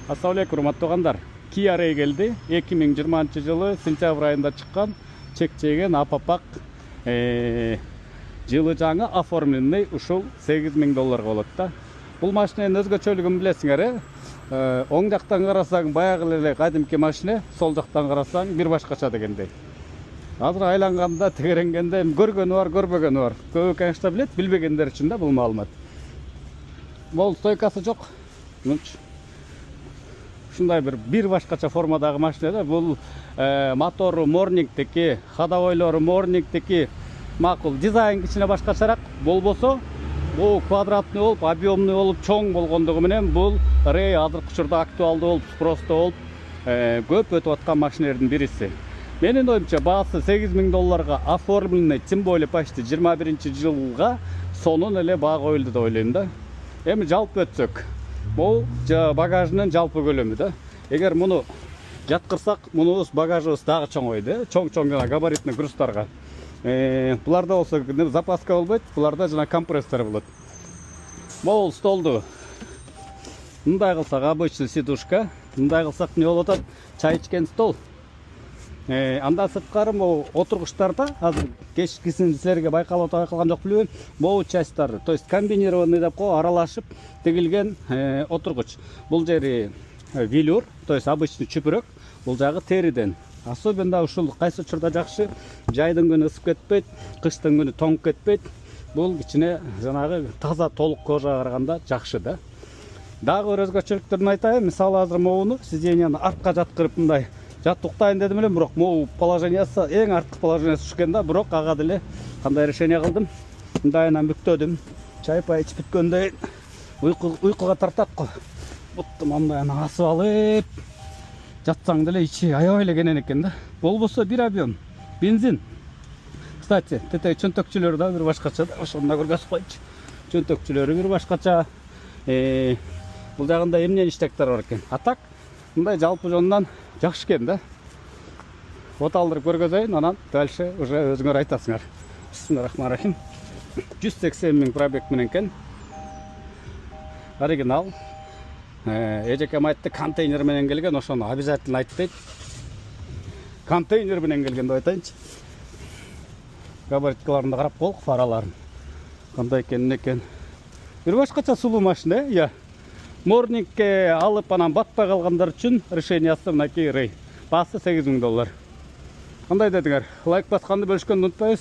Assalamualaikum урматтуу туугандар. Kia Ray келди. 2020 жылы сентябрь айында чыккан чек-чеген апапак жылы жаңы оформленный ушул $8,000 болот да. Бул машинанын өзгөчөлүгүн билесиңер, оң жактан карасаң баягы эле кадимки машина, сол жактан карасаң бир башкача дегендей. Азыр айланганда, тегеренгенде көргөнү бар, көрбөгөнү бар. Көбү конечно билет, билбегендер үчүн да бул маалымат. Бул стойкасы жок. Ушундай бир башкача формадагы машина да. Бул мотору Morning'теки, ходовойлору Morning'теки макул. Дизайн кичине башкачараак болбосо, бул квадратный болуп, объемный болуп, чоң болгондугу менен бул Ray азыркы учурда актуалдуу болуп, спросто болуп, көп өтүп аткан машиналардын бириси. Менин оюмча баасы $8,000 оформленный, тем более почти 21 жылга сонун эле баа коюлду деп ойлойм да. Эми жалпы өтсөк, бул багажынын жалпы көлөмү да. Эгер муну жаткырсак, мунубуз багажыбыз дагы чоңойду, чоң жана габаритный груздарга. Буларда болсо запаска болбойт, буларда жана компрессор болот. Бул столду мындай кылсак обычный сидушка, мындай кылсак не болот атат? Чай ичкен стол. Андан сырткары могу отургучтарда азыр кечкисин силерге байкалган жок билбейм. Могу частьтары, то есть комбинированный деп кой, аралашып тегилген отургуч. Бул жери велюр, то есть обычный чүпүрөк, бул жагы териден. Особенно ушул кайсы учурда жакшы, жайдын күнү ысып кетпейт, кыштын күнү тоңуп кетпейт. Бул кичине жанагы таза толук кожага караганда жакшы да. Дагы бир өзгөчөлүктөрүн айтайын. Мисалы азыр могуну сиденияны артка жаткырып мындай жаттуктайын дедим эле, бирок могу положениясы эң арткы положениясы түшкөн да, бирок ага деле кандай решение кылдым. Мындайынан бүктөдүм. Чай пай ичип бүткөндөн уйкуга тартат го. Бутту мындайынан асып алып жатсаң деле ичи аябай эле кенен экен да. Болбосо бир объем бензин. Кстати, тете чөнтөкчүлөрү да бир башкача да, ошону да көргөзүп койчу. Чөнтөкчүлөрү бир башкача. Бул жагында эмнен иштектер бар экен. Атак мындай жалпы жонунан жакшы экен да. Оталдырып көргөзөйүн, анан дальше уже өзүңөр айтасыңар. Бисмиллахиррахманиррахим. 180 000 пробег менен экен. Оригинал. Эжекем айтты, контейнер менен келген, ошону обязательно айт дейт. Контейнер менен келген деп айтайынчы. Габариткаларын да карап болук, фараларын. Кандай экен. Бир башкача сулуу машина, я. Morning'ке алып анан батпай калгандар үчүн решениясы мынакей Ray. Баасы $8,000. Кандай дедиңер? Лайк басканды бөлүшкөндү унутпайбыз.